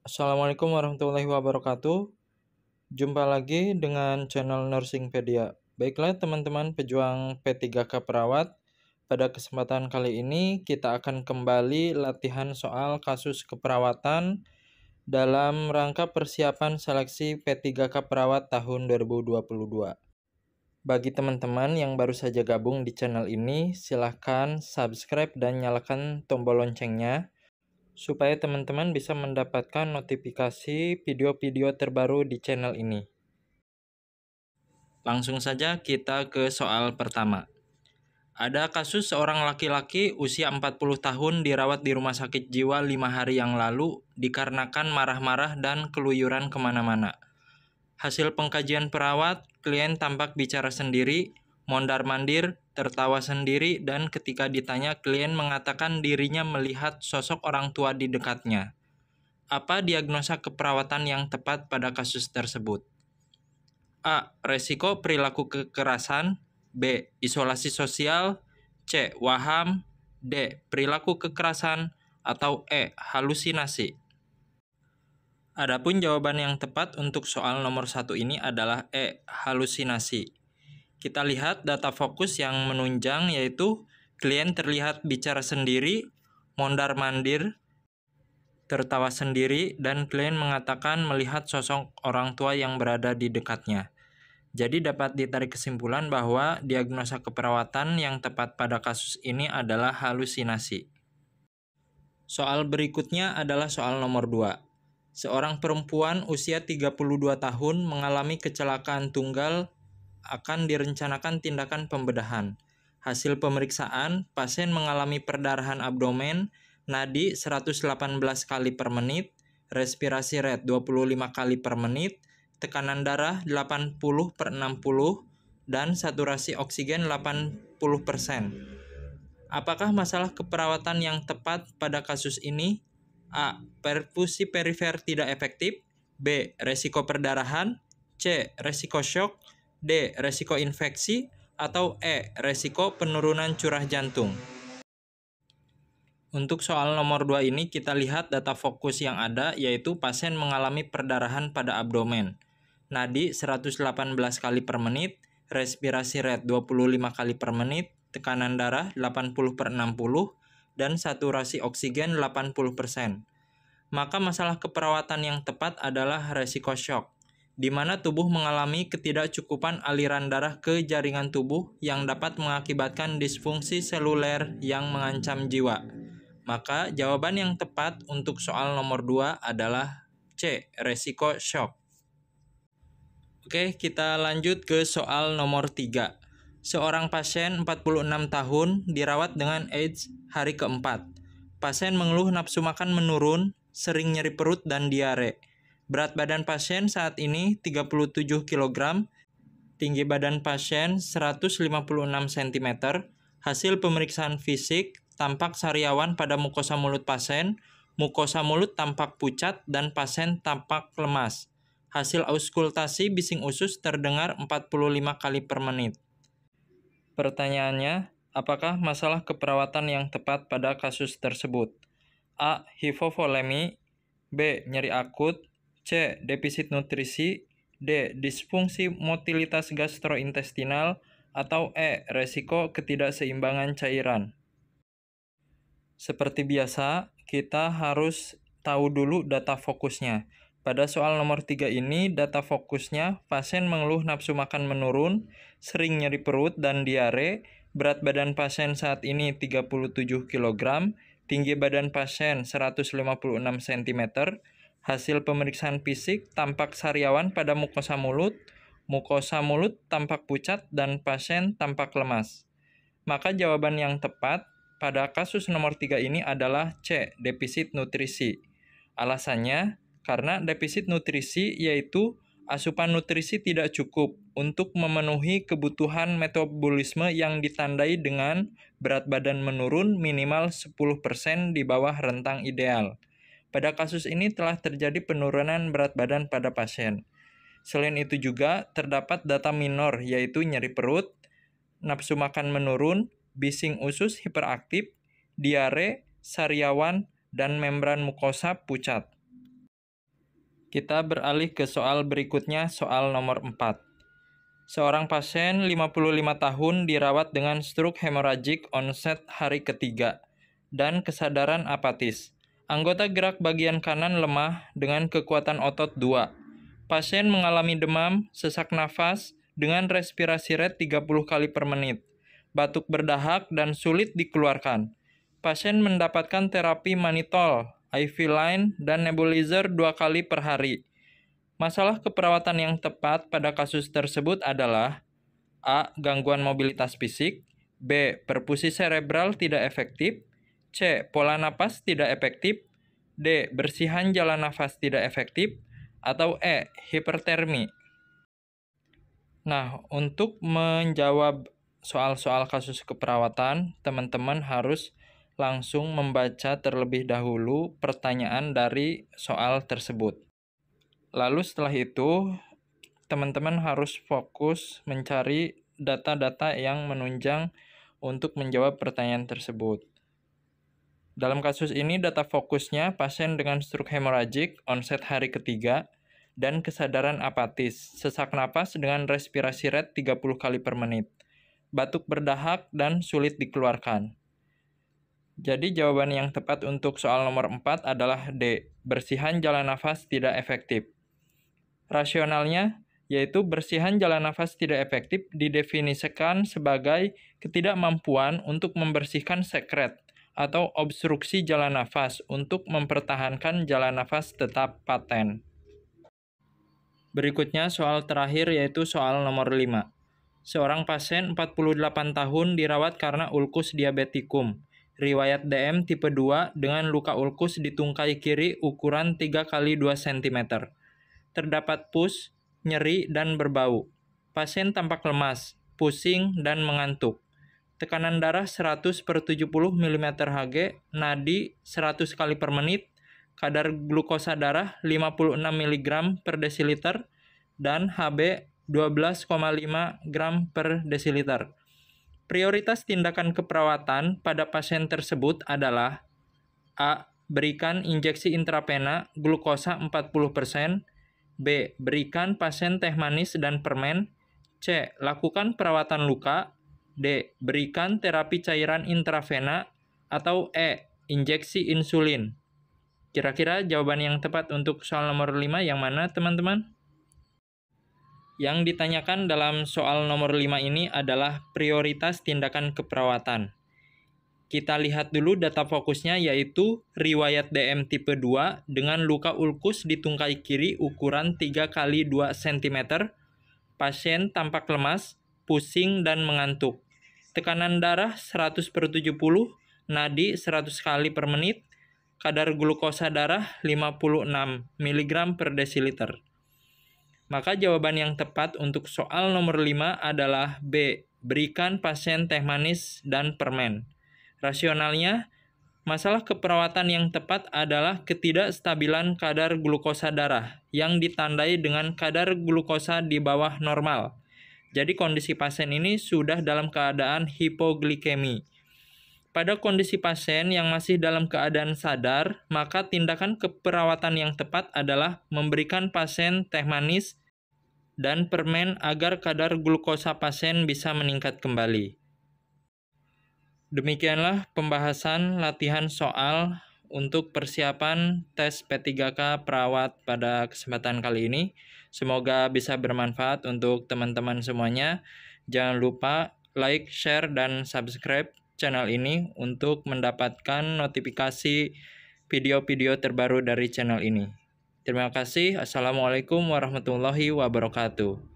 Assalamualaikum warahmatullahi wabarakatuh. Jumpa lagi dengan channel Nursingpedia. Baiklah teman-teman pejuang P3K Perawat, pada kesempatan kali ini kita akan kembali latihan soal kasus keperawatan dalam rangka persiapan seleksi P3K Perawat tahun 2022. Bagi teman-teman yang baru saja gabung di channel ini, silahkan subscribe dan nyalakan tombol loncengnya supaya teman-teman bisa mendapatkan notifikasi video-video terbaru di channel ini. Langsung saja kita ke soal pertama. Ada kasus seorang laki-laki usia 40 tahun dirawat di rumah sakit jiwa 5 hari yang lalu dikarenakan marah-marah dan keluyuran kemana-mana. Hasil pengkajian perawat, klien tampak bicara sendiri, mondar-mandir, tertawa sendiri, dan ketika ditanya, klien mengatakan dirinya melihat sosok orang tua di dekatnya. Apa diagnosa keperawatan yang tepat pada kasus tersebut? A. Resiko perilaku kekerasan. B. Isolasi sosial. C. Waham. D. Perilaku kekerasan. Atau E. Halusinasi. Adapun jawaban yang tepat untuk soal nomor 1 ini adalah E. Halusinasi. Kita lihat data fokus yang menunjang yaitu klien terlihat bicara sendiri, mondar-mandir, tertawa sendiri, dan klien mengatakan melihat sosok orang tua yang berada di dekatnya. Jadi dapat ditarik kesimpulan bahwa diagnosa keperawatan yang tepat pada kasus ini adalah halusinasi. Soal berikutnya adalah soal nomor 2. Seorang perempuan usia 32 tahun mengalami kecelakaan tunggal, akan direncanakan tindakan pembedahan. Hasil pemeriksaan, pasien mengalami perdarahan abdomen, nadi 118 kali per menit, respirasi rate 25 kali per menit, tekanan darah 80/60, dan saturasi oksigen 80%. Apakah masalah keperawatan yang tepat pada kasus ini? A. Perfusi perifer tidak efektif. B. Resiko perdarahan. C. Resiko shock. D. Resiko infeksi. Atau E. Resiko penurunan curah jantung. Untuk soal nomor 2 ini kita lihat data fokus yang ada yaitu pasien mengalami perdarahan pada abdomen. Nadi 118 kali per menit, respirasi rate 25 kali per menit, tekanan darah 80/60, dan saturasi oksigen 80%. Maka masalah keperawatan yang tepat adalah resiko shock, di mana tubuh mengalami ketidakcukupan aliran darah ke jaringan tubuh yang dapat mengakibatkan disfungsi seluler yang mengancam jiwa. Maka jawaban yang tepat untuk soal nomor 2 adalah C, resiko shock. Oke, kita lanjut ke soal nomor 3. Seorang pasien 46 tahun dirawat dengan AIDS hari keempat. Pasien mengeluh nafsu makan menurun, sering nyeri perut dan diare. Berat badan pasien saat ini 37 kg, tinggi badan pasien 156 cm. Hasil pemeriksaan fisik, tampak sariawan pada mukosa mulut pasien, mukosa mulut tampak pucat, dan pasien tampak lemas. Hasil auskultasi bising usus terdengar 45 kali per menit. Pertanyaannya, apakah masalah keperawatan yang tepat pada kasus tersebut? A. Hipovolemi. B. Nyeri akut. C. Defisit nutrisi. D. Disfungsi motilitas gastrointestinal. Atau E. Resiko ketidakseimbangan cairan. Seperti biasa, kita harus tahu dulu data fokusnya. Pada soal nomor 3 ini, data fokusnya pasien mengeluh nafsu makan menurun, sering nyeri perut dan diare, berat badan pasien saat ini 37 kg, tinggi badan pasien 156 cm, hasil pemeriksaan fisik tampak sariawan pada mukosa mulut tampak pucat, dan pasien tampak lemas. Maka jawaban yang tepat pada kasus nomor 3 ini adalah C, defisit nutrisi. Alasannya, karena defisit nutrisi yaitu asupan nutrisi tidak cukup untuk memenuhi kebutuhan metabolisme yang ditandai dengan berat badan menurun minimal 10% di bawah rentang ideal. Pada kasus ini telah terjadi penurunan berat badan pada pasien. Selain itu juga terdapat data minor yaitu nyeri perut, nafsu makan menurun, bising usus hiperaktif, diare, sariawan, dan membran mukosa pucat. Kita beralih ke soal berikutnya, soal nomor 4. Seorang pasien 55 tahun dirawat dengan stroke hemoragik onset hari ketiga dan kesadaran apatis. Anggota gerak bagian kanan lemah dengan kekuatan otot 2. Pasien mengalami demam, sesak nafas dengan respirasi rate 30 kali per menit, batuk berdahak dan sulit dikeluarkan. Pasien mendapatkan terapi manitol, IV line, dan nebulizer 2 kali per hari. Masalah keperawatan yang tepat pada kasus tersebut adalah A. Gangguan mobilitas fisik, B. Perfusi cerebral tidak efektif, C. Pola napas tidak efektif, D. Bersihan jalan nafas tidak efektif, atau E. Hipertermi. Nah, untuk menjawab soal-soal kasus keperawatan, teman-teman harus langsung membaca terlebih dahulu pertanyaan dari soal tersebut. Lalu setelah itu, teman-teman harus fokus mencari data-data yang menunjang untuk menjawab pertanyaan tersebut. Dalam kasus ini, data fokusnya pasien dengan stroke hemoragik, onset hari ketiga, dan kesadaran apatis, sesak napas dengan respirasi rate 30 kali per menit, batuk berdahak, dan sulit dikeluarkan. Jadi jawaban yang tepat untuk soal nomor 4 adalah D. Bersihan jalan nafas tidak efektif. Rasionalnya, yaitu bersihan jalan nafas tidak efektif didefinisikan sebagai ketidakmampuan untuk membersihkan sekret atau obstruksi jalan nafas untuk mempertahankan jalan nafas tetap paten. Berikutnya soal terakhir yaitu soal nomor 5. Seorang pasien 48 tahun dirawat karena ulkus diabetikum. Riwayat DM tipe 2 dengan luka ulkus di tungkai kiri ukuran 3 x 2 cm. Terdapat pus, nyeri, dan berbau. Pasien tampak lemas, pusing, dan mengantuk. Tekanan darah 100 per 70 mm Hg, nadi 100 kali per menit, kadar glukosa darah 56 mg per desiliter, dan Hb 12,5 gram per desiliter. Prioritas tindakan keperawatan pada pasien tersebut adalah A. Berikan injeksi intravena glukosa 40%, B. Berikan pasien teh manis dan permen, C. Lakukan perawatan luka, D. Berikan terapi cairan intravena, atau E. Injeksi insulin. Kira-kira jawaban yang tepat untuk soal nomor 5 yang mana, teman-teman? Yang ditanyakan dalam soal nomor 5 ini adalah prioritas tindakan keperawatan. Kita lihat dulu data fokusnya yaitu riwayat DM tipe 2 dengan luka ulkus di tungkai kiri ukuran 3 x 2 cm. Pasien tampak lemas, pusing, dan mengantuk. Tekanan darah 100 per 70, nadi 100 kali per menit, kadar glukosa darah 56 mg per desiliter. Maka jawaban yang tepat untuk soal nomor 5 adalah B. Berikan pasien teh manis dan permen. Rasionalnya, masalah keperawatan yang tepat adalah ketidakstabilan kadar glukosa darah yang ditandai dengan kadar glukosa di bawah normal. Jadi kondisi pasien ini sudah dalam keadaan hipoglikemi. Pada kondisi pasien yang masih dalam keadaan sadar, maka tindakan keperawatan yang tepat adalah memberikan pasien teh manis dan permen agar kadar glukosa pasien bisa meningkat kembali. Demikianlah pembahasan latihan soal untuk persiapan tes P3K perawat pada kesempatan kali ini. Semoga bisa bermanfaat untuk teman-teman semuanya. Jangan lupa like, share, dan subscribe channel ini untuk mendapatkan notifikasi video-video terbaru dari channel ini. Terima kasih. Assalamualaikum warahmatullahi wabarakatuh.